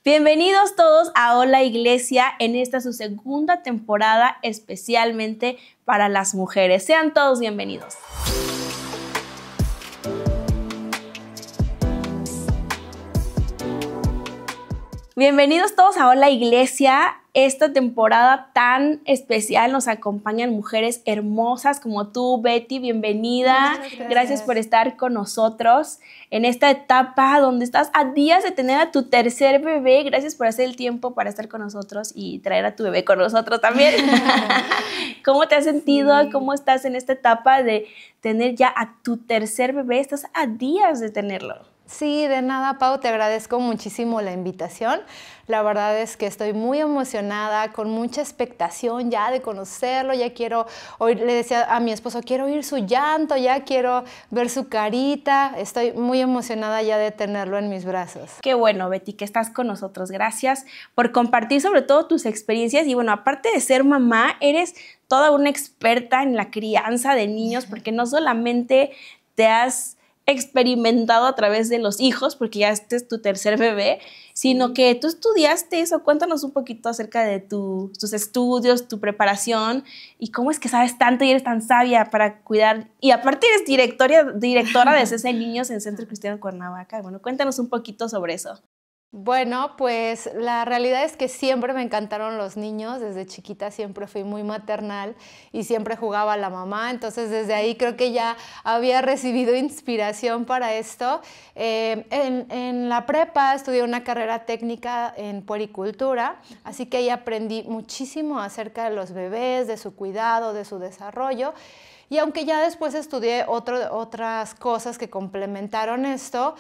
Bienvenidos todos a Hola Iglesia en esta su segunda temporada especialmente para las mujeres. Sean todos bienvenidos. Bienvenidos todos a Hola Iglesia. Esta temporada tan especial nos acompañan mujeres hermosas como tú, Betty. Bienvenida. Gracias por estar con nosotros en esta etapa donde estás a días de tener a tu tercer bebé. Gracias por hacer el tiempo para estar con nosotros y traer a tu bebé con nosotros también. ¿Cómo te has sentido? Sí. ¿Cómo estás en esta etapa de tener ya a tu tercer bebé? Estás a días de tenerlo. Sí, de nada, Pau, te agradezco muchísimo la invitación. La verdad es que estoy muy emocionada, con mucha expectación ya de conocerlo, ya quiero oír, le decía a mi esposo, quiero oír su llanto, ya quiero ver su carita, estoy muy emocionada ya de tenerlo en mis brazos. Qué bueno, Betty, que estás con nosotros. Gracias por compartir sobre todo tus experiencias y bueno, aparte de ser mamá, eres toda una experta en la crianza de niños porque no solamente te has experimentado a través de los hijos, porque ya este es tu tercer bebé, sino que tú estudiaste eso. Cuéntanos un poquito acerca de tus estudios, tu preparación y cómo es que sabes tanto y eres tan sabia para cuidar. Y aparte eres directora de CC Niños en Centro Cristiano Cuernavaca. Bueno, cuéntanos un poquito sobre eso. Bueno, pues la realidad es que siempre me encantaron los niños, desde chiquita siempre fui muy maternal y siempre jugaba a la mamá, entonces desde ahí creo que ya había recibido inspiración para esto. En la prepa estudié una carrera técnica en puericultura, así que ahí aprendí muchísimo acerca de los bebés, de su cuidado, de su desarrollo. Y aunque ya después estudié otras cosas que complementaron esto,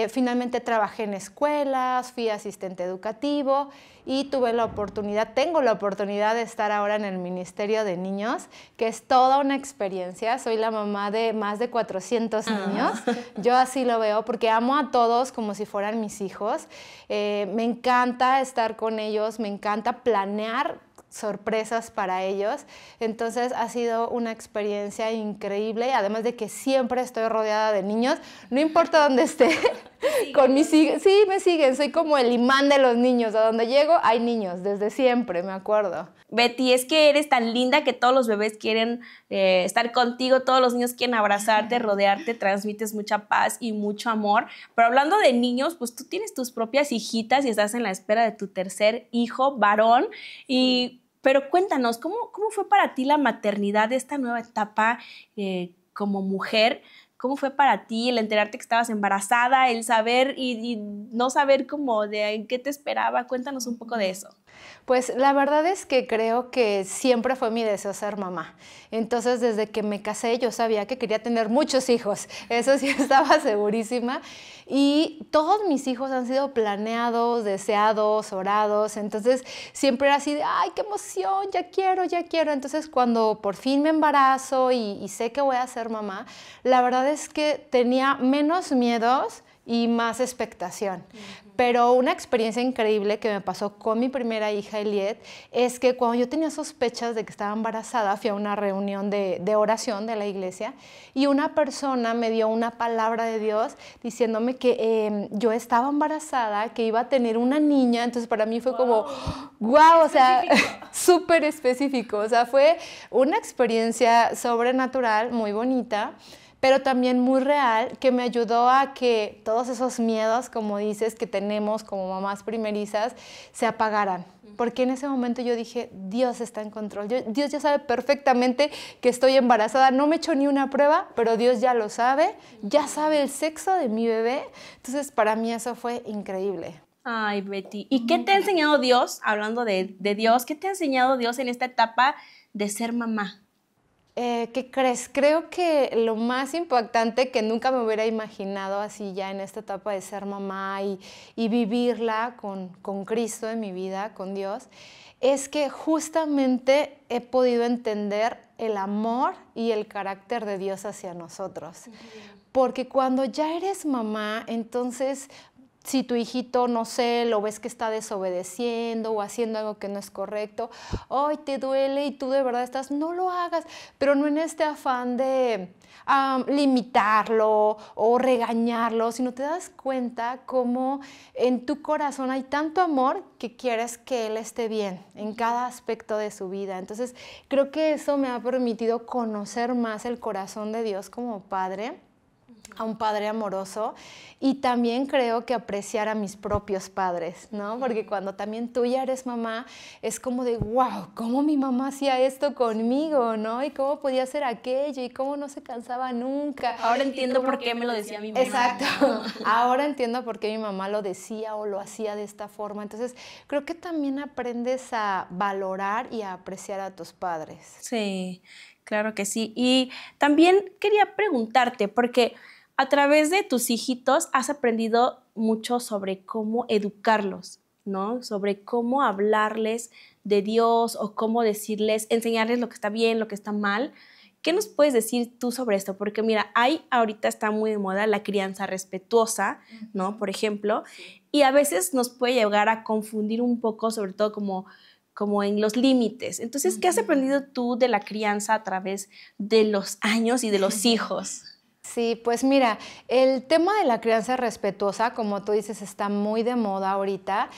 finalmente trabajé en escuelas, fui asistente educativo y tengo la oportunidad de estar ahora en el Ministerio de Niños, que es toda una experiencia. Soy la mamá de más de 400 niños. Yo así lo veo porque amo a todos como si fueran mis hijos. Me encanta estar con ellos, me encanta planear sorpresas para ellos, entonces ha sido una experiencia increíble, además de que siempre estoy rodeada de niños, no importa dónde esté, con mis hijos, sí, me siguen, soy como el imán de los niños, a donde llego hay niños, desde siempre, me acuerdo. Betty, es que eres tan linda que todos los bebés quieren estar contigo, todos los niños quieren abrazarte, rodearte, transmites mucha paz y mucho amor, pero hablando de niños, pues tú tienes tus propias hijitas y estás en la espera de tu tercer hijo, varón, pero cuéntanos, ¿cómo fue para ti la maternidad, esta nueva etapa como mujer? ¿Cómo fue para ti el enterarte que estabas embarazada, el saber y no saber cómo de en qué te esperaba? Cuéntanos un poco de eso. Pues la verdad es que creo que siempre fue mi deseo ser mamá. Entonces, desde que me casé, yo sabía que quería tener muchos hijos. Eso sí estaba segurísima. Y todos mis hijos han sido planeados, deseados, orados. Entonces, siempre era así de, ¡ay, qué emoción! Ya quiero, ya quiero. Entonces, cuando por fin me embarazo y sé que voy a ser mamá, la verdad es que tenía menos miedos y más expectación. Pero una experiencia increíble que me pasó con mi primera hija, Eliet, es que cuando yo tenía sospechas de que estaba embarazada, fui a una reunión de oración de la iglesia y una persona me dio una palabra de Dios diciéndome que yo estaba embarazada, que iba a tener una niña. Entonces para mí fue como, wow, o sea, súper específico. O sea, fue una experiencia sobrenatural, muy bonita, pero también muy real, que me ayudó a que todos esos miedos, como dices, que tenemos como mamás primerizas, se apagaran. Porque en ese momento yo dije, Dios está en control. Dios ya sabe perfectamente que estoy embarazada. No me he hecho ni una prueba, pero Dios ya lo sabe. Ya sabe el sexo de mi bebé. Entonces, para mí eso fue increíble. Ay, Betty. ¿Y qué te ha enseñado Dios, hablando de Dios, qué te ha enseñado Dios en esta etapa de ser mamá? ¿Qué crees? Creo que lo más impactante que nunca me hubiera imaginado así ya en esta etapa de ser mamá y vivirla con Cristo en mi vida, con Dios, es que justamente he podido entender el amor y el carácter de Dios hacia nosotros. Porque cuando ya eres mamá, entonces si tu hijito, no sé, lo ves que está desobedeciendo o haciendo algo que no es correcto, ay, te duele y tú de verdad estás, no lo hagas, pero no en este afán de limitarlo o regañarlo, sino te das cuenta cómo en tu corazón hay tanto amor que quieres que él esté bien en cada aspecto de su vida. Entonces, creo que eso me ha permitido conocer más el corazón de Dios como padre, a un padre amoroso, y también creo que apreciar a mis propios padres, ¿no? Porque cuando también tú ya eres mamá, es como de, wow, ¿cómo mi mamá hacía esto conmigo, no? Y cómo podía hacer aquello, y cómo no se cansaba nunca. Ahora entiendo por qué me lo decía mi mamá. Exacto. Ahora entiendo por qué mi mamá lo decía o lo hacía de esta forma. Entonces, creo que también aprendes a valorar y a apreciar a tus padres. Sí, claro que sí. Y también quería preguntarte, porque a través de tus hijitos has aprendido mucho sobre cómo educarlos, ¿no? Sobre cómo hablarles de Dios o cómo decirles, enseñarles lo que está bien, lo que está mal. ¿Qué nos puedes decir tú sobre esto? Porque mira, ahorita está muy de moda la crianza respetuosa, ¿no? Por ejemplo, y a veces nos puede llegar a confundir un poco, sobre todo como en los límites. Entonces, ¿qué has aprendido tú de la crianza a través de los años y de los hijos? Sí, pues mira, el tema de la crianza respetuosa, como tú dices, está muy de moda ahorita.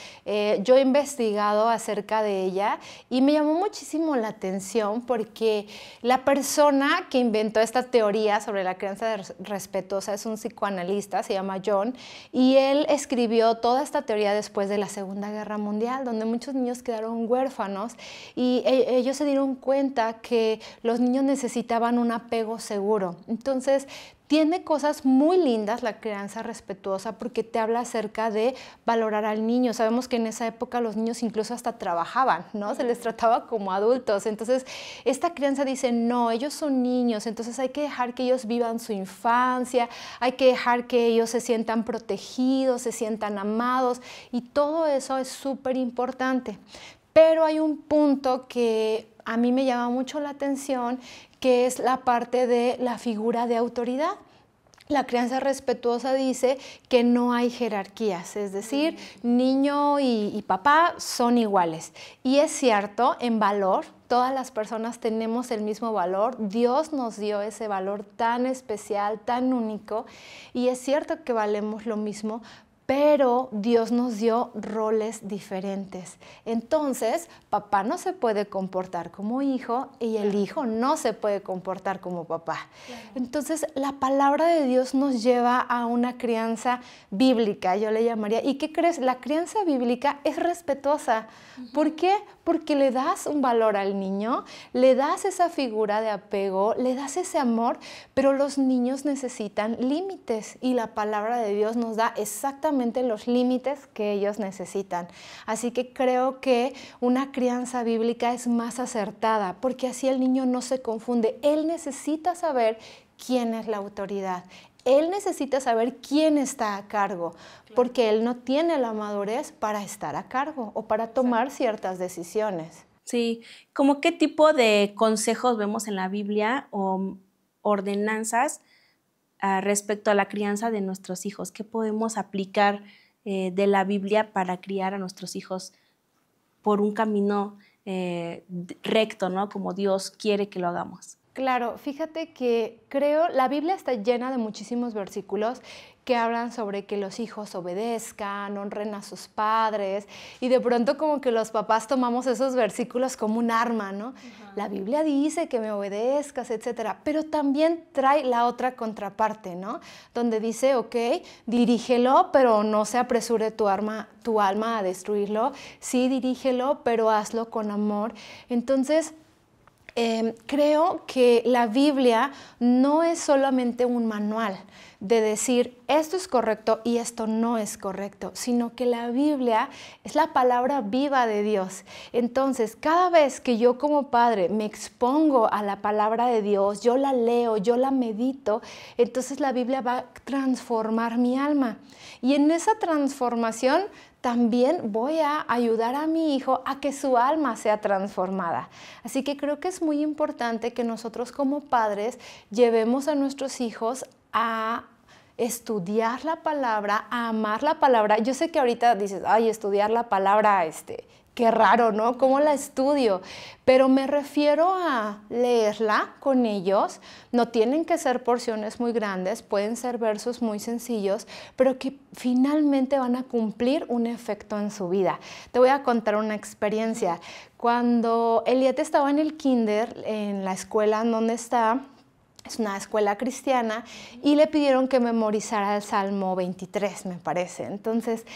Yo he investigado acerca de ella y me llamó muchísimo la atención porque la persona que inventó esta teoría sobre la crianza respetuosa es un psicoanalista, se llama John, y él escribió toda esta teoría después de la Segunda Guerra Mundial, donde muchos niños quedaron huérfanos y ellos se dieron cuenta que los niños necesitaban un apego seguro. Entonces, tiene cosas muy lindas la crianza respetuosa porque te habla acerca de valorar al niño. Sabemos que en esa época los niños incluso hasta trabajaban, ¿no? Se les trataba como adultos. Entonces, esta crianza dice, no, ellos son niños, entonces hay que dejar que ellos vivan su infancia, hay que dejar que ellos se sientan protegidos, se sientan amados, y todo eso es súper importante. Pero hay un punto que a mí me llama mucho la atención, que es la parte de la figura de autoridad. La crianza respetuosa dice que no hay jerarquías, es decir, niño y papá son iguales. Y es cierto, en valor, todas las personas tenemos el mismo valor. Dios nos dio ese valor tan especial, tan único, y es cierto que valemos lo mismo, pero Dios nos dio roles diferentes. Entonces, papá no se puede comportar como hijo y el hijo no se puede comportar como papá. Claro. Entonces, la palabra de Dios nos lleva a una crianza bíblica, yo le llamaría. ¿Y qué crees? La crianza bíblica es respetuosa. ¿Por qué? Porque le das un valor al niño, le das esa figura de apego, le das ese amor, pero los niños necesitan límites y la palabra de Dios nos da exactamente los límites que ellos necesitan. Así que creo que una crianza bíblica es más acertada, porque así el niño no se confunde. Él necesita saber quién es la autoridad. Él necesita saber quién está a cargo, porque él no tiene la madurez para estar a cargo o para tomar ciertas decisiones. Sí, ¿cómo qué tipo de consejos vemos en la Biblia o ordenanzas respecto a la crianza de nuestros hijos? ¿Qué podemos aplicar de la Biblia para criar a nuestros hijos por un camino recto, ¿no? Como Dios quiere que lo hagamos? Claro, fíjate que creo, la Biblia está llena de muchísimos versículos que hablan sobre que los hijos obedezcan, honren a sus padres, y de pronto como que los papás tomamos esos versículos como un arma, ¿no? La Biblia dice que me obedezcas, etcétera, pero también trae la otra contraparte, ¿no? Donde dice, ok, dirígelo, pero no se apresure tu alma a destruirlo. Sí, dirígelo, pero hazlo con amor. Entonces, creo que la Biblia no es solamente un manual de decir esto es correcto y esto no es correcto, sino que la Biblia es la palabra viva de Dios. Entonces, cada vez que yo como padre me expongo a la palabra de Dios, yo la leo, yo la medito, entonces la Biblia va a transformar mi alma. Y en esa transformación también voy a ayudar a mi hijo a que su alma sea transformada. Así que creo que es muy importante que nosotros como padres llevemos a nuestros hijos a estudiar la palabra, a amar la palabra. Yo sé que ahorita dices, ay, estudiar la palabra, qué raro, ¿no? ¿Cómo la estudio? Pero me refiero a leerla con ellos. No tienen que ser porciones muy grandes, pueden ser versos muy sencillos, pero que finalmente van a cumplir un efecto en su vida. Te voy a contar una experiencia. Cuando Elliot estaba en el kinder, en la escuela en donde está, es una escuela cristiana, y le pidieron que memorizara el Salmo 23, me parece. Entonces,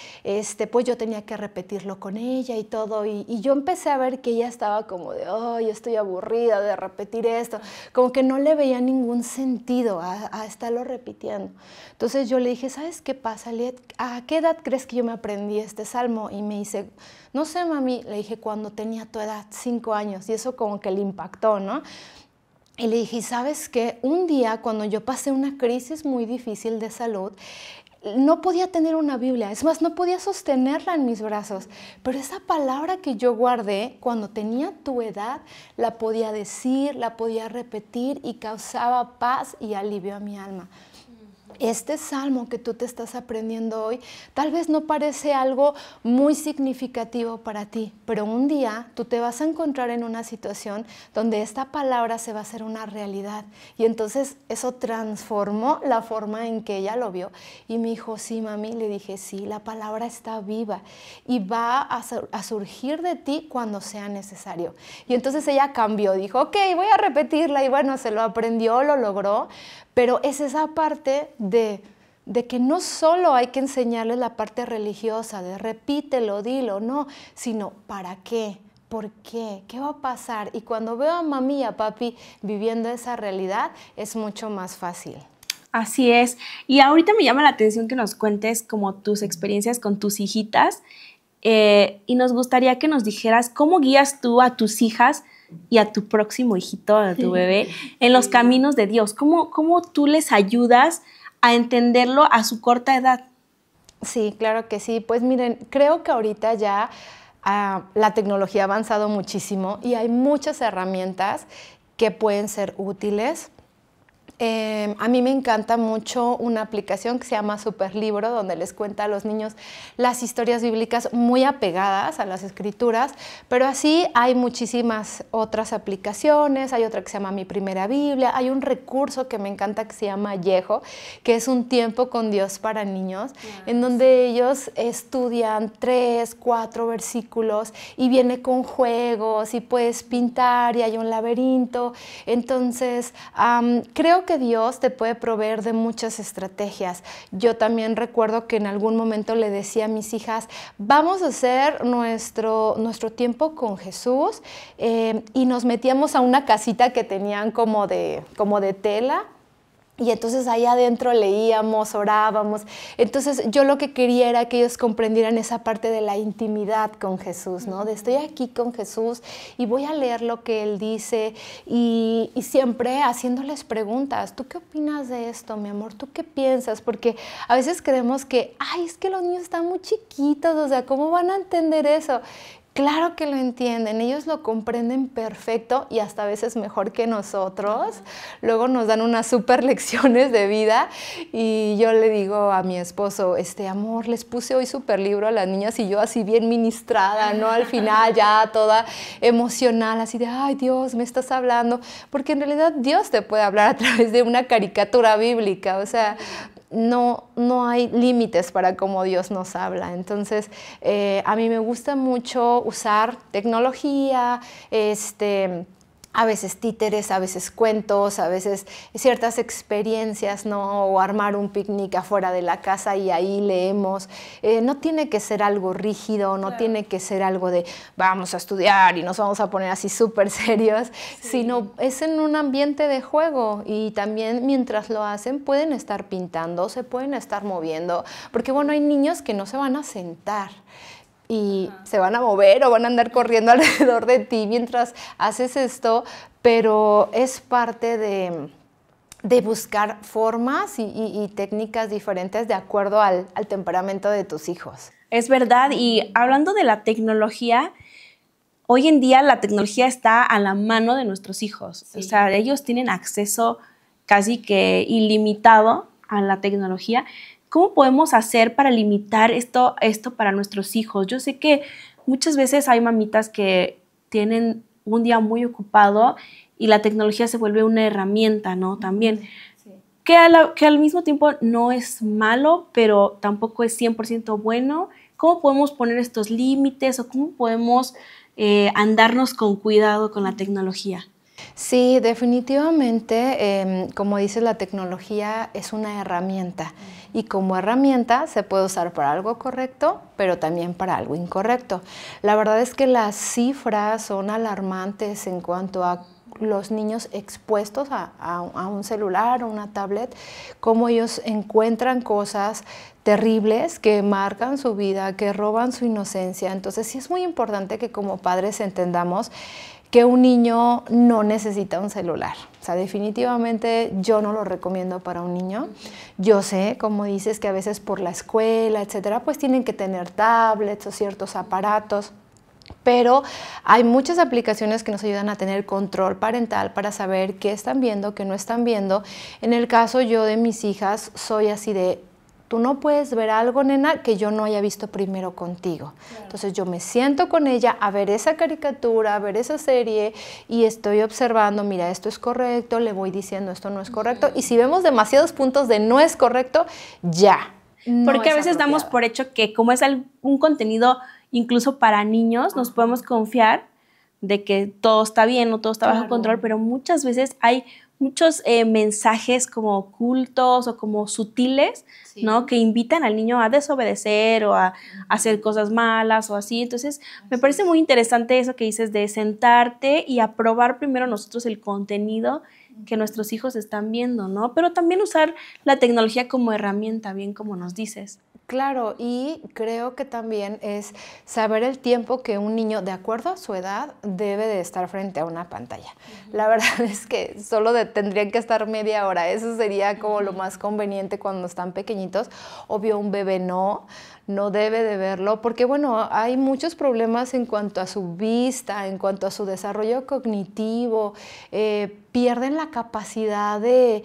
pues yo tenía que repetirlo con ella y todo, y yo empecé a ver que ella estaba como de, yo estoy aburrida de repetir esto, como que no le veía ningún sentido a estarlo repitiendo. Entonces yo le dije, ¿sabes qué pasa, Liet? ¿A qué edad crees que yo me aprendí este Salmo? Y me dice, no sé, mami, le dije, cuando tenía tu edad, 5 años, y eso como que le impactó, ¿no? Y le dije, ¿sabes qué? Un día, cuando yo pasé una crisis muy difícil de salud, no podía tener una Biblia, es más, no podía sostenerla en mis brazos, pero esa palabra que yo guardé cuando tenía tu edad, la podía decir, la podía repetir y causaba paz y alivio a mi alma. Este salmo que tú te estás aprendiendo hoy tal vez no parece algo muy significativo para ti, pero un día tú te vas a encontrar en una situación donde esta palabra se va a hacer una realidad, y entonces eso transformó la forma en que ella lo vio, y me dijo, sí, mami. Le dije, sí, la palabra está viva y va a surgir de ti cuando sea necesario. Y entonces ella cambió, dijo, ok, voy a repetirla, y bueno, se lo aprendió, lo logró. Pero es esa parte de que no solo hay que enseñarles la parte religiosa, de repítelo, dilo, no, sino ¿para qué? ¿Por qué? ¿Qué va a pasar? Y cuando veo a mami y a papi viviendo esa realidad, es mucho más fácil. Así es. Y ahorita me llama la atención que nos cuentes como tus experiencias con tus hijitas, y nos gustaría que nos dijeras cómo guías tú a tus hijas y a tu próximo hijito, a tu bebé, en los caminos de Dios. ¿Cómo tú les ayudas a entenderlo a su corta edad? Sí, claro que sí. Pues miren, creo que ahorita ya la tecnología ha avanzado muchísimo y hay muchas herramientas que pueden ser útiles. A mí me encanta mucho una aplicación que se llama Superlibro, donde les cuenta a los niños las historias bíblicas muy apegadas a las escrituras, pero así hay muchísimas otras aplicaciones. Hay otra que se llama Mi Primera Biblia, hay un recurso que me encanta que se llama Yejo, que es un tiempo con Dios para niños, en donde ellos estudian 3, 4 versículos y viene con juegos y puedes pintar y hay un laberinto. Entonces, creo que Dios te puede proveer de muchas estrategias. Yo también recuerdo que en algún momento le decía a mis hijas, vamos a hacer nuestro tiempo con Jesús, y nos metíamos a una casita que tenían como de tela. Y entonces ahí adentro leíamos, orábamos. Entonces yo lo que quería era que ellos comprendieran esa parte de la intimidad con Jesús, ¿no? De estoy aquí con Jesús y voy a leer lo que Él dice, y siempre haciéndoles preguntas. ¿Tú qué opinas de esto, mi amor? ¿Tú qué piensas? Porque a veces creemos que, es que los niños están muy chiquitos, o sea, ¿cómo van a entender eso? Claro que lo entienden, ellos lo comprenden perfecto y hasta a veces mejor que nosotros. Luego nos dan unas súper lecciones de vida, y yo le digo a mi esposo, amor, les puse hoy Superlibro a las niñas, y yo así bien ministrada, ¿no? Al final ya toda emocional, así de, ay Dios, me estás hablando, porque en realidad Dios te puede hablar a través de una caricatura bíblica, o sea, no hay límites para cómo Dios nos habla. Entonces, a mí me gusta mucho usar tecnología, a veces títeres, a veces cuentos, a veces ciertas experiencias, ¿no? O armar un picnic afuera de la casa y ahí leemos. No tiene que ser algo rígido, no tiene que ser algo de vamos a estudiar y nos vamos a poner así súper serios, sino es en un ambiente de juego, y también mientras lo hacen pueden estar pintando, se pueden estar moviendo, porque bueno, hay niños que no se van a sentar y se van a mover o van a andar corriendo alrededor de ti mientras haces esto, pero es parte de buscar formas y técnicas diferentes de acuerdo al temperamento de tus hijos. Es verdad, y hablando de la tecnología, hoy en día la tecnología está a la mano de nuestros hijos. Sí. O sea, ellos tienen acceso casi que ilimitado a la tecnología, ¿cómo podemos hacer para limitar esto para nuestros hijos? Yo sé que muchas veces hay mamitas que tienen un día muy ocupado y la tecnología se vuelve una herramienta, ¿no? También. Sí. Que al mismo tiempo no es malo, pero tampoco es 100% bueno. ¿Cómo podemos poner estos límites o cómo podemos andarnos con cuidado con la tecnología? Sí, definitivamente, como dices, la tecnología es una herramienta y como herramienta se puede usar para algo correcto, pero también para algo incorrecto. La verdad es que las cifras son alarmantes en cuanto a los niños expuestos a un celular o una tablet, cómo ellos encuentran cosas terribles que marcan su vida, que roban su inocencia. Entonces sí es muy importante que como padres entendamos que un niño no necesita un celular. O sea, definitivamente yo no lo recomiendo para un niño. Yo sé, como dices, que a veces por la escuela, etcétera, pues tienen que tener tablets o ciertos aparatos. Pero hay muchas aplicaciones que nos ayudan a tener control parental para saber qué están viendo, qué no están viendo. En el caso yo de mis hijas, soy así de, tú no puedes ver algo, nena, que yo no haya visto primero contigo. Claro. Entonces yo me siento con ella a ver esa caricatura, a ver esa serie y estoy observando, mira, esto es correcto, le voy diciendo esto no es correcto. Y si vemos demasiados puntos de no es correcto, ya. Porque a veces damos por hecho que como es un contenido incluso para niños, nos podemos confiar de que todo está bien o todo está bajo control, pero muchas veces hay muchos mensajes como ocultos o como sutiles, sí, ¿no? Que invitan al niño a desobedecer o a hacer cosas malas o así. Entonces, me parece muy interesante eso que dices de sentarte y aprobar primero nosotros el contenido que nuestros hijos están viendo, ¿no? Pero también usar la tecnología como herramienta, bien como nos dices. Claro, y creo que también es saber el tiempo que un niño, de acuerdo a su edad, debe de estar frente a una pantalla. La verdad es que solo tendrían que estar media hora, eso sería como lo más conveniente cuando están pequeñitos. Obvio, un bebé no debe de verlo, porque bueno, hay muchos problemas en cuanto a su vista, en cuanto a su desarrollo cognitivo, pierden la capacidad de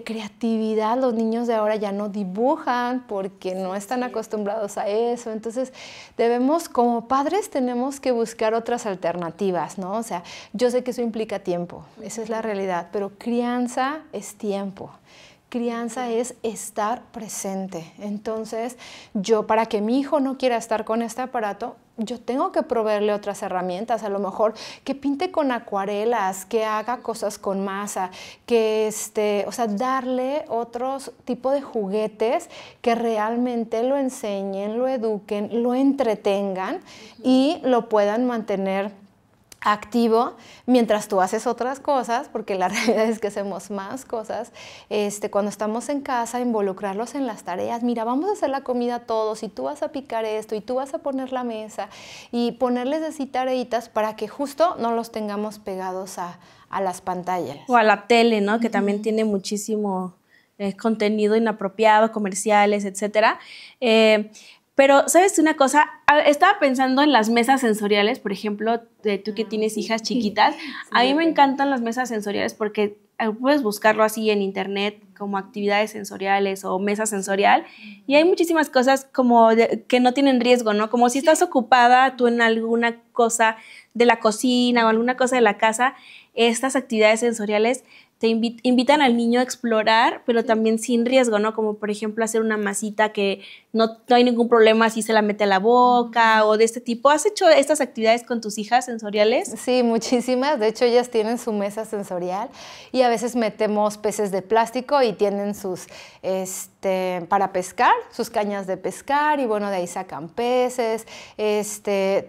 creatividad. Los niños de ahora ya no dibujan porque no están acostumbrados a eso. Entonces, como padres, tenemos que buscar otras alternativas, ¿no? O sea, yo sé que eso implica tiempo, esa es la realidad, pero crianza es tiempo. Crianza es estar presente. Entonces, yo para que mi hijo no quiera estar con este aparato, yo tengo que proveerle otras herramientas, a lo mejor que pinte con acuarelas, que haga cosas con masa, que o sea, darle otros tipos de juguetes que realmente lo enseñen, lo eduquen, lo entretengan y lo puedan mantener activo mientras tú haces otras cosas, porque la realidad es que hacemos más cosas. Cuando estamos en casa, involucrarlos en las tareas. Mira, vamos a hacer la comida todos y tú vas a picar esto y tú vas a poner la mesa y ponerles así tareitas para que justo no los tengamos pegados a las pantallas. O a la tele, ¿no? Que también tiene muchísimo contenido inapropiado, comerciales, etcétera. Pero, ¿sabes una cosa? Estaba pensando en las mesas sensoriales, por ejemplo, tú que tienes hijas chiquitas. Sí, a mí me encantan las mesas sensoriales porque puedes buscarlo así en internet como actividades sensoriales o mesa sensorial y hay muchísimas cosas como que no tienen riesgo, ¿no? Como si estás ocupada tú en alguna cosa de la cocina o alguna cosa de la casa, estas actividades sensoriales te invitan al niño a explorar, pero también sin riesgo, ¿no? Como, por ejemplo, hacer una masita que no hay ningún problema si se la mete a la boca o de este tipo. ¿Has hecho estas actividades con tus hijas sensoriales? Sí, muchísimas. De hecho, ellas tienen su mesa sensorial y a veces metemos peces de plástico y tienen sus, para pescar, sus cañas de pescar y bueno, de ahí sacan peces.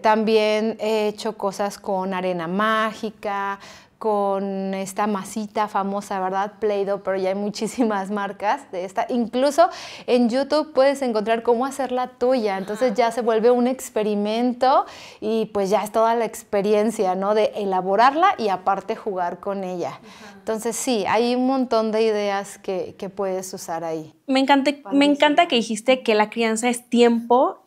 También he hecho cosas con arena mágica, con esta masita famosa, ¿verdad? Play-Doh, pero ya hay muchísimas marcas de esta. Incluso en YouTube puedes encontrar cómo hacer la tuya. Entonces ya se vuelve un experimento y pues ya es toda la experiencia, ¿no? De elaborarla y aparte jugar con ella. Entonces sí, hay un montón de ideas que puedes usar ahí. Me encanta que dijiste que la crianza es tiempo,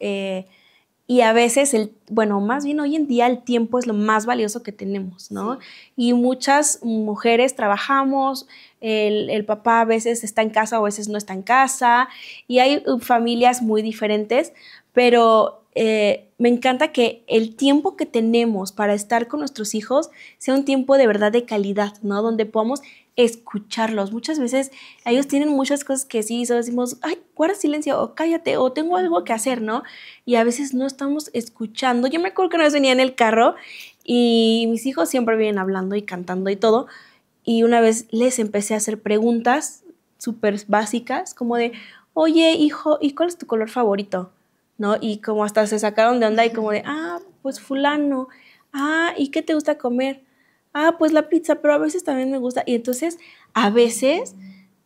Y a veces, bueno, más bien hoy en día el tiempo es lo más valioso que tenemos, ¿no? Sí. Y muchas mujeres trabajamos, el papá a veces está en casa o a veces no está en casa, y hay familias muy diferentes, pero me encanta que el tiempo que tenemos para estar con nuestros hijos sea un tiempo de verdad de calidad, ¿no? Donde podamos escucharlos. Muchas veces ellos tienen muchas cosas que sí, solo decimos, ay, guarda silencio, o cállate, o tengo algo que hacer, ¿no? Y a veces no estamos escuchando. Yo me acuerdo que una vez venía en el carro y mis hijos siempre vienen hablando y cantando y todo, y una vez les empecé a hacer preguntas súper básicas, como de, oye, hijo, ¿y cuál es tu color favorito? ¿No? Y como hasta se sacaron de onda y como de, pues fulano, ¿y qué te gusta comer? Pues la pizza, pero a veces también me gusta. Y entonces, a veces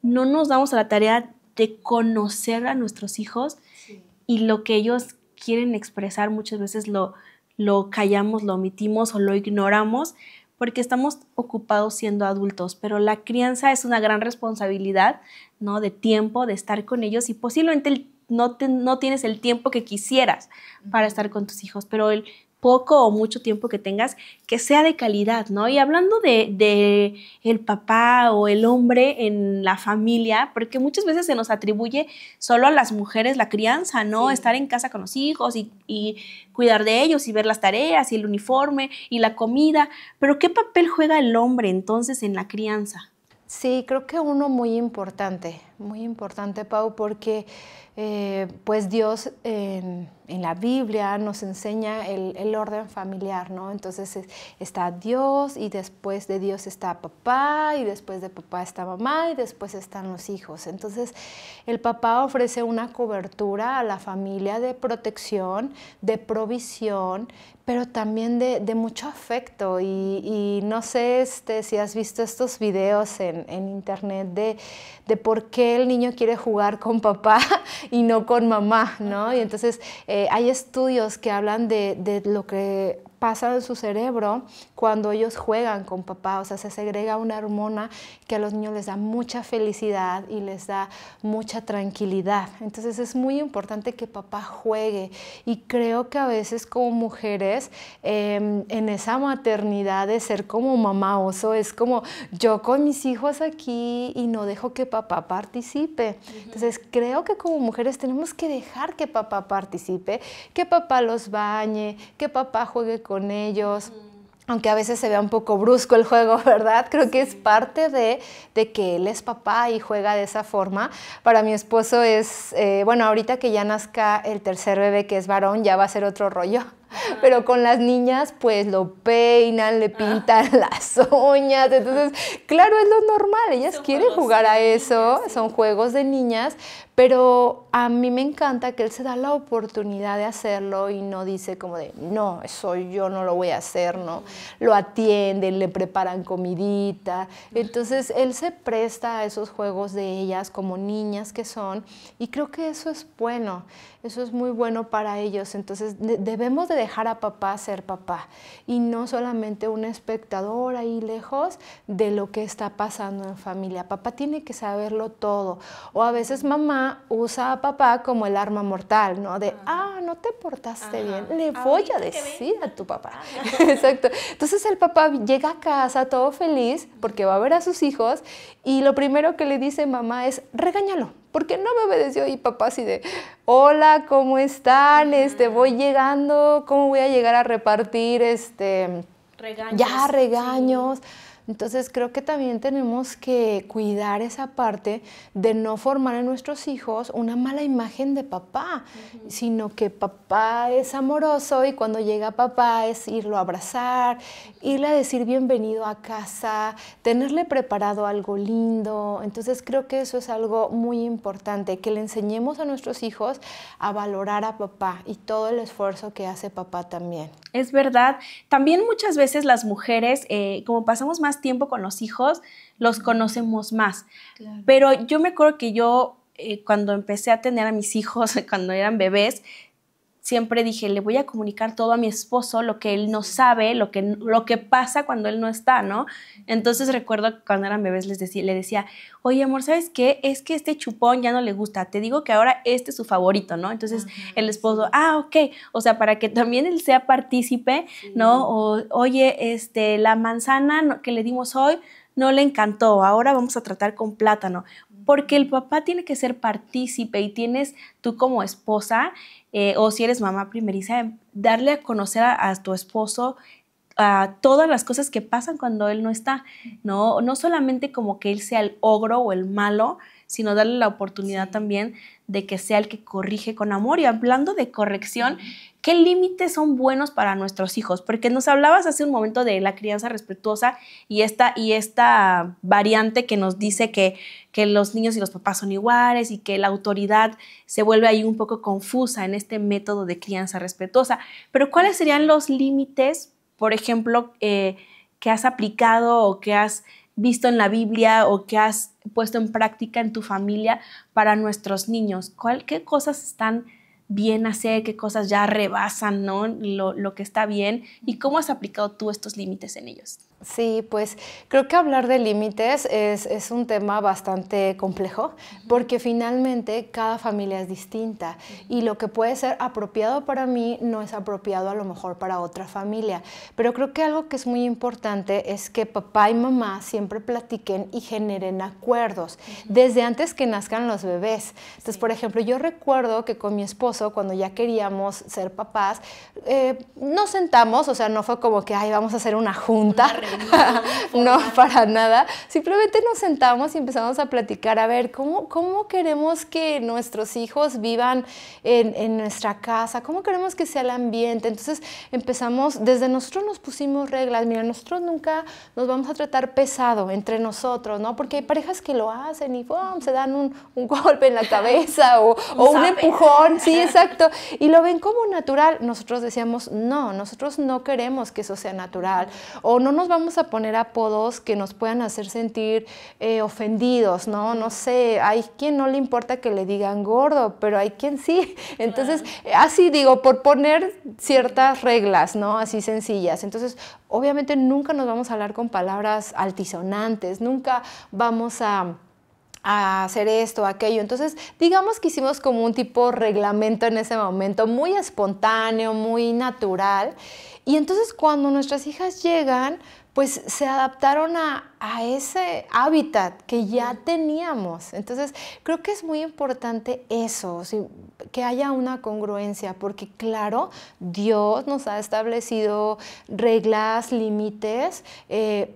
no nos damos a la tarea de conocer a nuestros hijos, sí, y lo que ellos quieren expresar muchas veces lo callamos, lo omitimos o lo ignoramos porque estamos ocupados siendo adultos. Pero la crianza es una gran responsabilidad, ¿no? De tiempo, de estar con ellos, y posiblemente no tienes el tiempo que quisieras para estar con tus hijos, pero el poco o mucho tiempo que tengas, que sea de calidad, ¿no? Y hablando de el papá o el hombre en la familia, porque muchas veces se nos atribuye solo a las mujeres la crianza, ¿no? Sí. Estar en casa con los hijos y cuidar de ellos y ver las tareas y el uniforme y la comida, pero ¿qué papel juega el hombre entonces en la crianza? Sí, creo que uno muy importante, Pau, porque pues Dios en la Biblia nos enseña el orden familiar, ¿no? Entonces está Dios y después de Dios está papá y después de papá está mamá y después están los hijos. Entonces el papá ofrece una cobertura a la familia de protección, de provisión, pero también de mucho afecto y no sé si has visto estos videos en internet de por qué el niño quiere jugar con papá y no con mamá, ¿no? Y entonces hay estudios que hablan de lo que pasa en su cerebro cuando ellos juegan con papá, o sea, se segrega una hormona que a los niños les da mucha felicidad y les da mucha tranquilidad. Entonces es muy importante que papá juegue y creo que a veces como mujeres en esa maternidad de ser como mamá oso es como yo con mis hijos aquí y no dejo que papá participe. Entonces creo que como mujeres tenemos que dejar que papá participe, que papá los bañe, que papá juegue con ellos, aunque a veces se vea un poco brusco el juego, ¿verdad? Creo que es parte de que él es papá y juega de esa forma. Para mi esposo es, bueno, ahorita que ya nazca el tercer bebé, que es varón, ya va a ser otro rollo. Pero con las niñas, pues lo peinan, le pintan las uñas. Entonces, claro, es lo normal. Ellas quieren jugar a eso, sí. Son juegos de niñas. Pero a mí me encanta que él se da la oportunidad de hacerlo y no dice como de, no, eso yo no lo voy a hacer, ¿no? Lo atienden, le preparan comidita. Entonces, él se presta a esos juegos de ellas como niñas que son. Y creo que eso es bueno. Eso es muy bueno para ellos. Entonces, debemos de dejar a papá ser papá y no solamente un espectador ahí lejos de lo que está pasando en familia. Papá tiene que saberlo todo. O a veces mamá usa a papá como el arma mortal, ¿no? De, no te portaste bien, le voy a decir a tu papá. Exacto. Entonces el papá llega a casa todo feliz porque va a ver a sus hijos y lo primero que le dice mamá es, regáñalo. Porque no me obedeció y papá así de, hola, ¿cómo están? Voy llegando, ¿cómo voy a llegar a repartir regaños? Sí. Entonces creo que también tenemos que cuidar esa parte de no formar en nuestros hijos una mala imagen de papá, sino que papá es amoroso y cuando llega papá es irlo a abrazar, irle a decir bienvenido a casa, tenerle preparado algo lindo. Entonces creo que eso es algo muy importante, que le enseñemos a nuestros hijos a valorar a papá y todo el esfuerzo que hace papá también. Es verdad. También muchas veces las mujeres, como pasamos más tiempo con los hijos, los conocemos más. Claro. Pero yo me acuerdo que yo, cuando empecé a tener a mis hijos, cuando eran bebés, siempre dije, le voy a comunicar todo a mi esposo, lo que él no sabe, lo que pasa cuando él no está, ¿no? Entonces recuerdo que cuando eran bebés le decía, oye, amor, ¿sabes qué? Es que este chupón ya no le gusta, te digo que ahora este es su favorito, ¿no? Entonces el esposo, ok, o sea, para que también él sea partícipe, ¿no? O, oye, la manzana que le dimos hoy no le encantó, ahora vamos a tratar con plátano, porque el papá tiene que ser partícipe y tienes tú como esposa, o si eres mamá primeriza, darle a conocer a tu esposo todas las cosas que pasan cuando él no está, ¿no? No solamente como que él sea el ogro o el malo, sino darle la oportunidad también de que sea el que corrige con amor. Y hablando de corrección, ¿qué límites son buenos para nuestros hijos? Porque nos hablabas hace un momento de la crianza respetuosa y esta variante que nos dice que los niños y los papás son iguales y que la autoridad se vuelve ahí un poco confusa en este método de crianza respetuosa. Pero ¿cuáles serían los límites, por ejemplo, que has aplicado o que has visto en la Biblia o que has puesto en práctica en tu familia para nuestros niños? ¿Qué cosas están bien hacer, qué cosas ya rebasan, ¿no? lo que está bien, y cómo has aplicado tú estos límites en ellos? Sí, pues creo que hablar de límites es un tema bastante complejo, porque finalmente cada familia es distinta y lo que puede ser apropiado para mí no es apropiado a lo mejor para otra familia. Pero creo que algo que es muy importante es que papá y mamá siempre platiquen y generen acuerdos desde antes que nazcan los bebés. Entonces, por ejemplo, yo recuerdo que con mi esposo, cuando ya queríamos ser papás, nos sentamos, o sea, no fue como que, ay, vamos a hacer una junta. No, para nada. Simplemente nos sentamos y empezamos a platicar, a ver, ¿cómo queremos que nuestros hijos vivan en nuestra casa? ¿Cómo queremos que sea el ambiente? Entonces empezamos, desde nosotros nos pusimos reglas. Mira, nosotros nunca nos vamos a tratar pesado entre nosotros, ¿no? Porque hay parejas que lo hacen y ¡pum!, se dan un golpe en la cabeza o un empujón. Sí, exacto. Y lo ven como natural. Nosotros decíamos, no, nosotros no queremos que eso sea natural. O no nos vamos a poner apodos que nos puedan hacer sentir ofendidos, ¿no? No sé, hay quien no le importa que le digan gordo, pero hay quien sí. Entonces, así digo, por poner ciertas reglas, ¿no? Así sencillas. Entonces, obviamente nunca nos vamos a hablar con palabras altisonantes, nunca vamos a hacer esto, aquello. Entonces, digamos que hicimos como un tipo reglamento en ese momento, muy espontáneo, muy natural. Y entonces cuando nuestras hijas llegan, pues se adaptaron a ese hábitat que ya teníamos. Entonces, creo que es muy importante eso, ¿sí? Que haya una congruencia, porque claro, Dios nos ha establecido reglas, límites,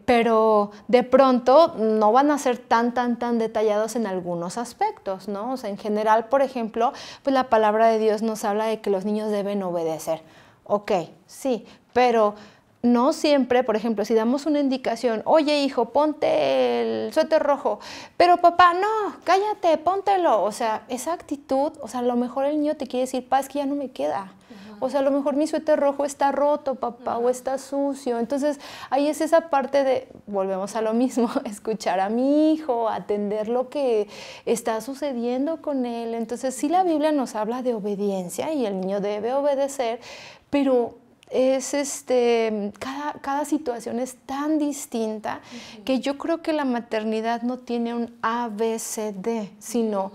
pero de pronto no van a ser tan detallados en algunos aspectos, ¿no? O sea, en general, por ejemplo, pues la palabra de Dios nos habla de que los niños deben obedecer. Ok, sí, pero no siempre, por ejemplo, si damos una indicación, oye hijo, ponte el suéter rojo, pero papá, no, cállate, póntelo. O sea, esa actitud, o sea, a lo mejor el niño te quiere decir, pa, es que ya no me queda. O sea, a lo mejor mi suéter rojo está roto, papá, o está sucio. Entonces, ahí es esa parte de, volvemos a lo mismo, escuchar a mi hijo, atender lo que está sucediendo con él. Entonces, sí, la Biblia nos habla de obediencia y el niño debe obedecer, pero es cada situación es tan distinta que yo creo que la maternidad no tiene un ABCD, sino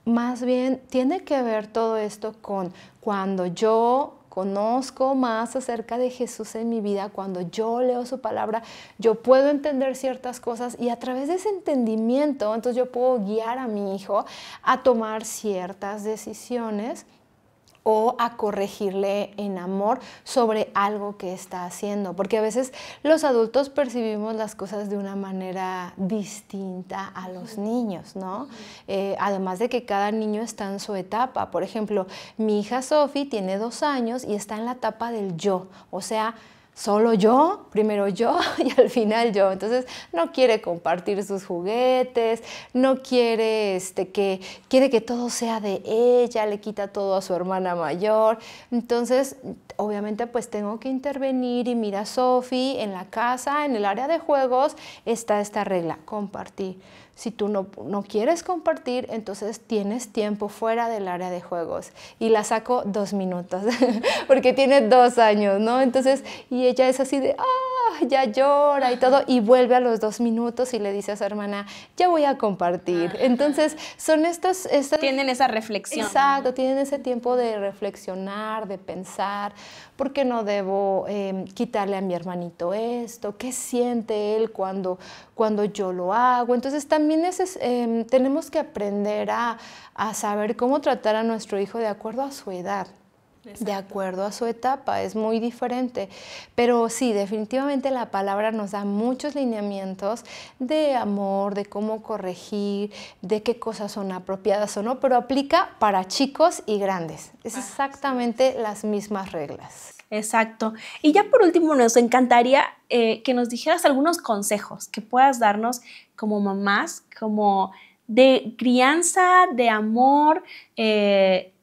más bien tiene que ver todo esto con cuando yo conozco más acerca de Jesús en mi vida, cuando yo leo su palabra, yo puedo entender ciertas cosas y a través de ese entendimiento, entonces yo puedo guiar a mi hijo a tomar ciertas decisiones o a corregirle en amor sobre algo que está haciendo. Porque a veces los adultos percibimos las cosas de una manera distinta a los niños, ¿no? Además de que cada niño está en su etapa. Por ejemplo, mi hija Sophie tiene 2 años y está en la etapa del yo. O sea, solo yo, primero yo y al final yo. Entonces no quiere compartir sus juguetes, no quiere quiere que todo sea de ella, le quita todo a su hermana mayor. Entonces, obviamente pues tengo que intervenir y mira, Sofi, en la casa, en el área de juegos está esta regla, compartir. Si tú no quieres compartir, entonces tienes tiempo fuera del área de juegos. Y la saco 2 minutos, porque tiene 2 años, ¿no? Entonces, y ella es así de, ya llora y todo, y vuelve a los 2 minutos y le dice a su hermana, ya voy a compartir. Entonces, son estas... Tienen esa reflexión. Exacto, tienen ese tiempo de reflexionar, de pensar, ¿por qué no debo quitarle a mi hermanito esto? ¿Qué siente él cuando yo lo hago? Entonces también tenemos que aprender a saber cómo tratar a nuestro hijo de acuerdo a su edad. Exacto. De acuerdo a su etapa, es muy diferente. Pero sí, definitivamente la palabra nos da muchos lineamientos de amor, de cómo corregir, de qué cosas son apropiadas o no, pero aplica para chicos y grandes. Es exactamente las mismas reglas. Exacto. Y ya por último, nos encantaría que nos dijeras algunos consejos que puedas darnos como mamás, como de crianza, de amor,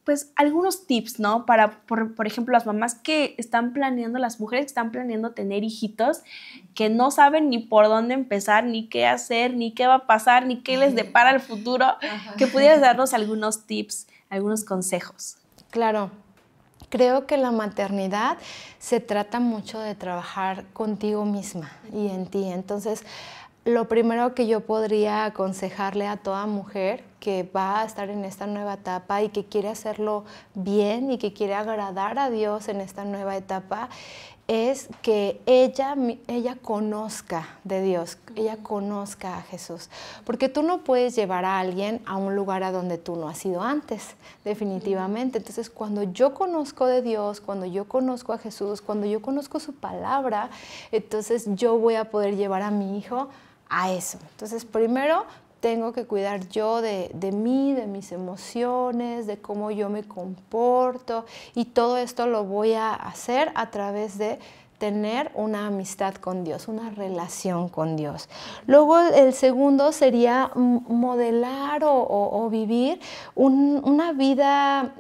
pues algunos tips, ¿no? Para, por ejemplo, las mamás que están planeando, las mujeres que están planeando tener hijitos, que no saben ni por dónde empezar, ni qué hacer, ni qué va a pasar, ni qué les depara el futuro, que pudieras darnos algunos tips, algunos consejos. Claro. Creo que la maternidad se trata mucho de trabajar contigo misma y en ti. Entonces, lo primero que yo podría aconsejarle a toda mujer que va a estar en esta nueva etapa y que quiere hacerlo bien y que quiere agradar a Dios en esta nueva etapa es que ella conozca de Dios, ella conozca a Jesús. Porque tú no puedes llevar a alguien a un lugar a donde tú no has ido antes, definitivamente. Entonces, cuando yo conozco de Dios, cuando yo conozco a Jesús, cuando yo conozco su palabra, entonces yo voy a poder llevar a mi hijo a eso. Entonces, primero tengo que cuidar yo de mí, de mis emociones, de cómo yo me comporto, y todo esto lo voy a hacer a través de tener una amistad con Dios, una relación con Dios. Luego el segundo sería modelar o vivir una vida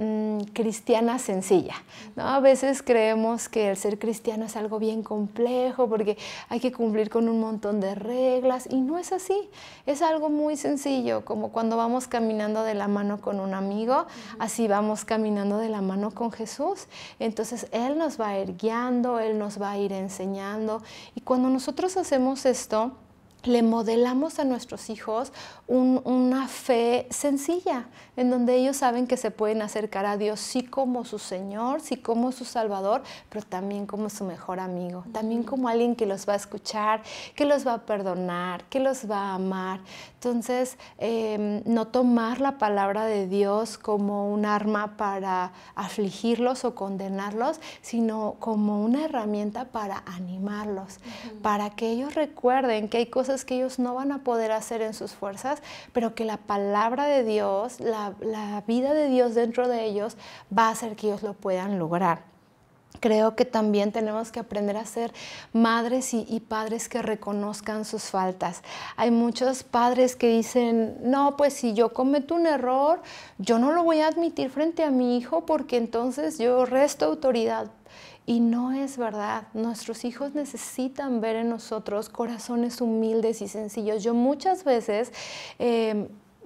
cristiana sencilla, ¿no? A veces creemos que el ser cristiano es algo bien complejo porque hay que cumplir con un montón de reglas, y no es así. Es algo muy sencillo, como cuando vamos caminando de la mano con un amigo, así vamos caminando de la mano con Jesús. Entonces Él nos va a ir guiando, Él nos va a ir enseñando, y cuando nosotros hacemos esto, le modelamos a nuestros hijos una fe sencilla, en donde ellos saben que se pueden acercar a Dios sí como su Señor, sí como su Salvador, pero también como su mejor amigo, también como alguien que los va a escuchar, que los va a perdonar, que los va a amar. Entonces, no tomar la palabra de Dios como un arma para afligirlos o condenarlos, sino como una herramienta para animarlos, para que ellos recuerden que hay cosas que ellos no van a poder hacer en sus fuerzas, pero que la palabra de Dios, la vida de Dios dentro de ellos va a hacer que ellos lo puedan lograr. Creo que también tenemos que aprender a ser madres y padres que reconozcan sus faltas. Hay muchos padres que dicen, no, pues si yo cometo un error, yo no lo voy a admitir frente a mi hijo porque entonces yo resto autoridad. Y no es verdad. Nuestros hijos necesitan ver en nosotros corazones humildes y sencillos. Yo muchas veces...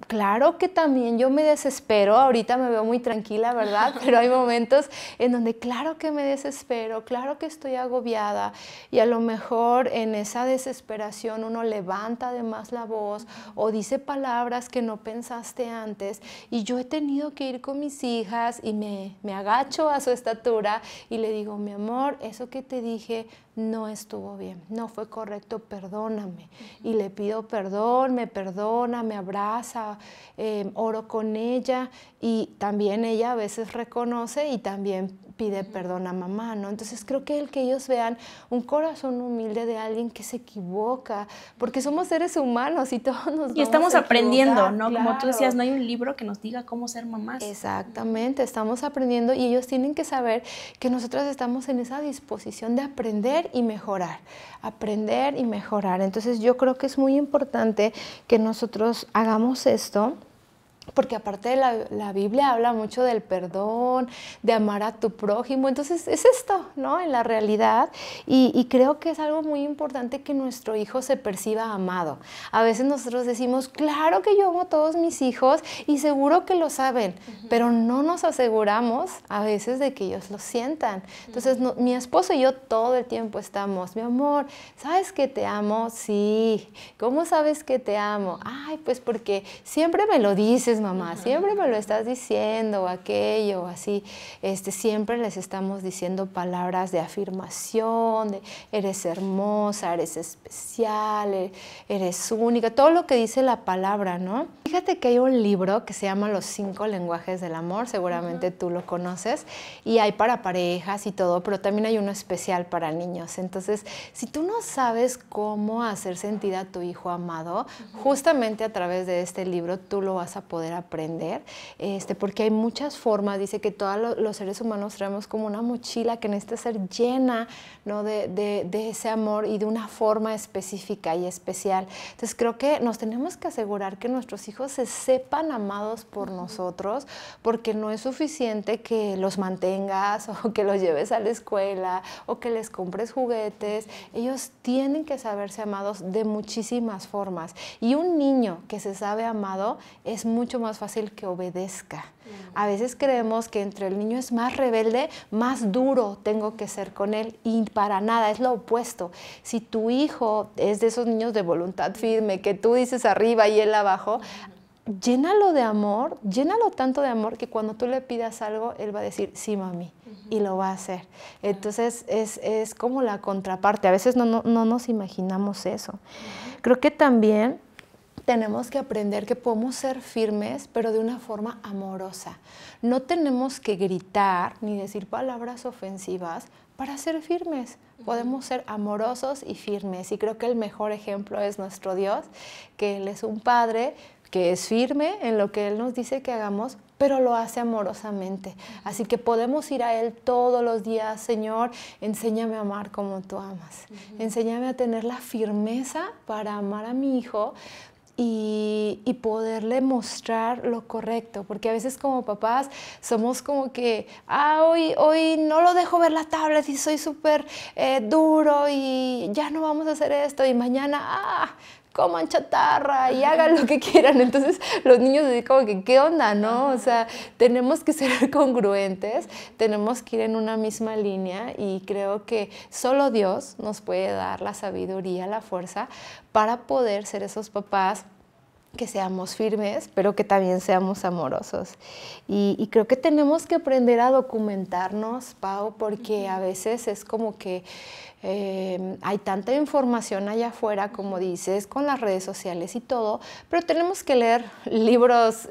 claro que también yo me desespero, ahorita me veo muy tranquila, ¿verdad? Pero hay momentos en donde claro que me desespero, claro que estoy agobiada, y a lo mejor en esa desesperación uno levanta además la voz o dice palabras que no pensaste antes, y yo he tenido que ir con mis hijas y me agacho a su estatura y le digo, mi amor, eso que te dije no estuvo bien, no fue correcto, perdóname. Y le pido perdón, me perdona, me abraza, oro con ella, y también ella a veces reconoce y también pide perdón a mamá, ¿no? Entonces creo que el que ellos vean un corazón humilde de alguien que se equivoca, porque somos seres humanos y todos nos vamos Y estamos aprendiendo, ¿no? claro. Como tú decías, no hay un libro que nos diga cómo ser mamás. Exactamente, estamos aprendiendo y ellos tienen que saber que nosotras estamos en esa disposición de aprender y mejorar, aprender y mejorar. Entonces yo creo que es muy importante que nosotros hagamos esto. Porque aparte de la Biblia habla mucho del perdón, de amar a tu prójimo, entonces es esto, ¿no? En la realidad, y creo que es algo muy importante que nuestro hijo se perciba amado. A veces nosotros decimos, claro que yo amo a todos mis hijos y seguro que lo saben, pero no nos aseguramos a veces de que ellos lo sientan. Entonces mi esposo y yo todo el tiempo estamos, mi amor, ¿sabes que te amo? Sí. ¿Cómo sabes que te amo? Ay, pues porque siempre me lo dices, mamá, siempre me lo estás diciendo, o aquello, o así. Siempre les estamos diciendo palabras de afirmación, de eres hermosa, eres especial, eres única, todo lo que dice la palabra, ¿no? Fíjate que hay un libro que se llama Los 5 lenguajes del amor, seguramente tú lo conoces, y hay para parejas y todo, pero también hay uno especial para niños. Entonces, si tú no sabes cómo hacer sentir a tu hijo amado, justamente a través de este libro tú lo vas a poder aprender, porque hay muchas formas. Dice que todos los seres humanos traemos como una mochila que necesita ser llena, ¿no? de ese amor y de una forma específica y especial. Entonces creo que nos tenemos que asegurar que nuestros hijos se sepan amados por nosotros, porque no es suficiente que los mantengas o que los lleves a la escuela o que les compres juguetes. Ellos tienen que saberse amados de muchísimas formas, y un niño que se sabe amado es mucho más fácil que obedezca. A veces creemos que entre el niño es más rebelde, más duro tengo que ser con él, y para nada, es lo opuesto. Si tu hijo es de esos niños de voluntad firme, que tú dices arriba y él abajo, llénalo de amor, llénalo tanto de amor que cuando tú le pidas algo, él va a decir, sí, mami, y lo va a hacer. Entonces es como la contraparte. A veces no nos imaginamos eso. Creo que también tenemos que aprender que podemos ser firmes, pero de una forma amorosa. No tenemos que gritar ni decir palabras ofensivas para ser firmes. Podemos ser amorosos y firmes. Y creo que el mejor ejemplo es nuestro Dios, que Él es un Padre que es firme en lo que Él nos dice que hagamos, pero lo hace amorosamente. Así que podemos ir a Él todos los días, Señor, enséñame a amar como tú amas. Enséñame a tener la firmeza para amar a mi hijo, y poderle mostrar lo correcto, porque a veces como papás somos como que, hoy no lo dejo ver la tablet y soy súper duro y ya no vamos a hacer esto, y mañana, coman chatarra y hagan lo que quieran. Entonces los niños dicen como que, ¿qué onda, no? O sea, tenemos que ser congruentes, tenemos que ir en una misma línea, y creo que solo Dios nos puede dar la sabiduría, la fuerza para poder ser esos papás que seamos firmes, pero que también seamos amorosos. Y creo que tenemos que aprender a documentarnos, Pau, porque a veces es como que hay tanta información allá afuera, como dices, con las redes sociales y todo, pero tenemos que leer libros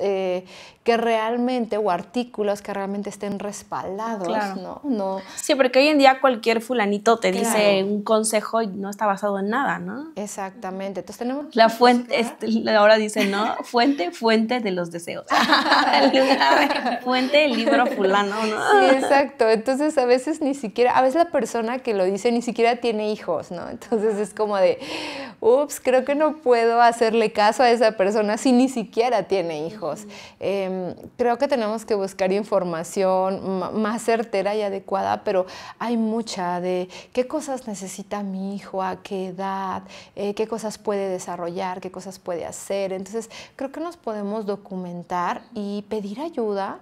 que realmente, o artículos que realmente estén respaldados, claro. ¿no? Sí, porque hoy en día cualquier fulanito te dice un consejo y no está basado en nada, ¿no? Exactamente. Entonces tenemos la fuente, ahora dice, ¿no? Fuente de los deseos. Fuente del libro fulano, ¿no? Sí, exacto. Entonces a veces a veces la persona que lo dice ni siquiera tiene hijos, ¿no? Entonces es como de, ups, creo que no puedo hacerle caso a esa persona si ni siquiera tiene hijos. Creo que tenemos que buscar información más certera y adecuada, pero hay mucha de qué cosas necesita mi hijo, a qué edad, qué cosas puede desarrollar, qué cosas puede hacer. Entonces creo que nos podemos documentar y pedir ayuda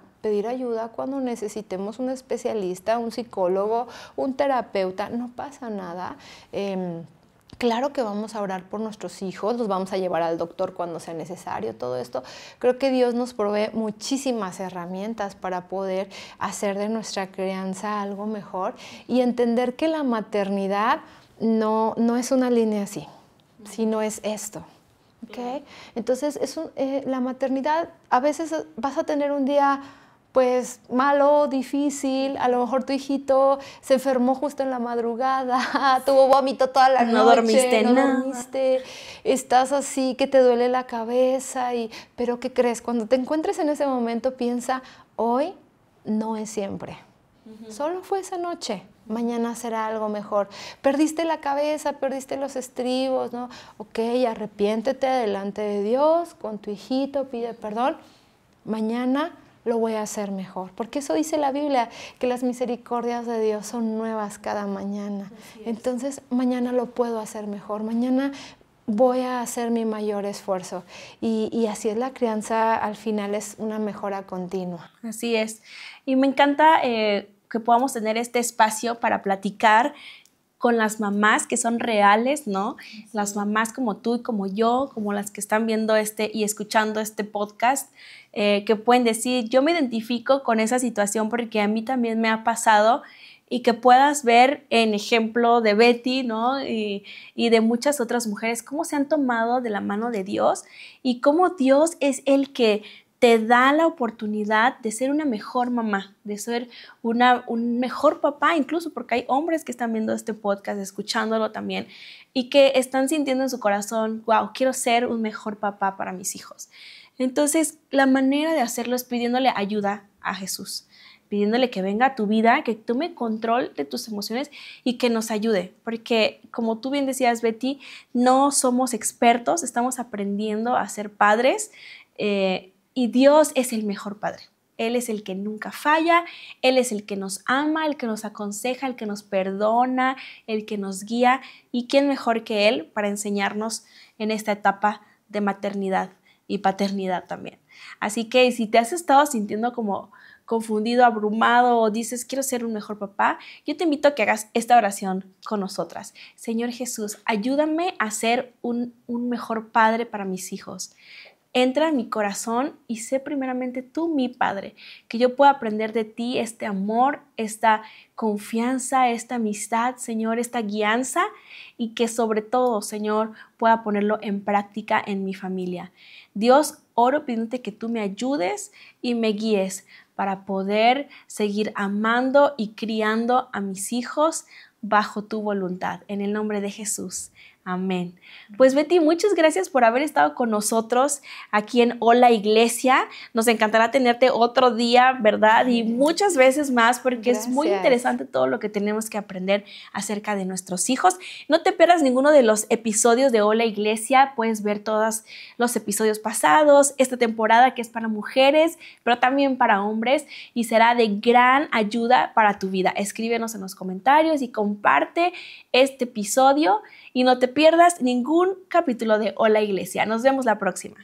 cuando necesitemos un especialista, un psicólogo, un terapeuta. No pasa nada. Claro que vamos a orar por nuestros hijos, los vamos a llevar al doctor cuando sea necesario, todo esto. Creo que Dios nos provee muchísimas herramientas para poder hacer de nuestra crianza algo mejor, y entender que la maternidad no es una línea así, sino es esto. ¿Okay? Entonces, la maternidad, a veces vas a tener un día pues malo, difícil, a lo mejor tu hijito se enfermó justo en la madrugada, tuvo vómito toda la noche, no dormiste, estás así que te duele la cabeza, pero ¿qué crees? Cuando te encuentres en ese momento, piensa, hoy no es siempre, solo fue esa noche. Mañana será algo mejor. Perdiste la cabeza, perdiste los estribos, ¿no? Ok, arrepiéntete delante de Dios, con tu hijito, pide perdón. Mañana lo voy a hacer mejor. Porque eso dice la Biblia, que las misericordias de Dios son nuevas cada mañana. Entonces, mañana lo puedo hacer mejor. Mañana voy a hacer mi mayor esfuerzo. Y así es la crianza, al final es una mejora continua. Así es. Y me encanta que podamos tener este espacio para platicar con las mamás que son reales, ¿no? Sí. Las mamás como tú y como yo, como las que están viendo y escuchando este podcast, que pueden decir, yo me identifico con esa situación porque a mí también me ha pasado, y que puedas ver en ejemplo de Betty, ¿no? Y de muchas otras mujeres, cómo se han tomado de la mano de Dios y cómo Dios es el que te da la oportunidad de ser una mejor mamá, de ser un mejor papá, incluso porque hay hombres que están viendo este podcast, escuchándolo también, y que están sintiendo en su corazón, wow, quiero ser un mejor papá para mis hijos. Entonces, la manera de hacerlo es pidiéndole ayuda a Jesús, pidiéndole que venga a tu vida, que tome control de tus emociones y que nos ayude, porque como tú bien decías, Betty, no somos expertos, estamos aprendiendo a ser padres, y Dios es el mejor padre. Él es el que nunca falla, Él es el que nos ama, el que nos aconseja, el que nos perdona, el que nos guía. ¿Y quién mejor que Él para enseñarnos en esta etapa de maternidad y paternidad también? Así que si te has estado sintiendo como confundido, abrumado o dices quiero ser un mejor papá, yo te invito a que hagas esta oración con nosotras. Señor Jesús, ayúdame a ser un mejor padre para mis hijos. Entra en mi corazón y sé primeramente tú mi Padre, que yo pueda aprender de ti este amor, esta confianza, esta amistad, Señor, esta guianza, y que sobre todo, Señor, pueda ponerlo en práctica en mi familia. Dios, oro pidiéndote que tú me ayudes y me guíes para poder seguir amando y criando a mis hijos bajo tu voluntad. En el nombre de Jesús. Amén. Pues Betty, muchas gracias por haber estado con nosotros aquí en Hola Iglesia. Nos encantará tenerte otro día, ¿verdad? Y muchas veces más, porque gracias. Es muy interesante todo lo que tenemos que aprender acerca de nuestros hijos. No te pierdas ninguno de los episodios de Hola Iglesia. Puedes ver todos los episodios pasados, esta temporada que es para mujeres, pero también para hombres, y será de gran ayuda para tu vida. Escríbenos en los comentarios y comparte este episodio. Y no te pierdas ningún capítulo de Hola Iglesia. Nos vemos la próxima.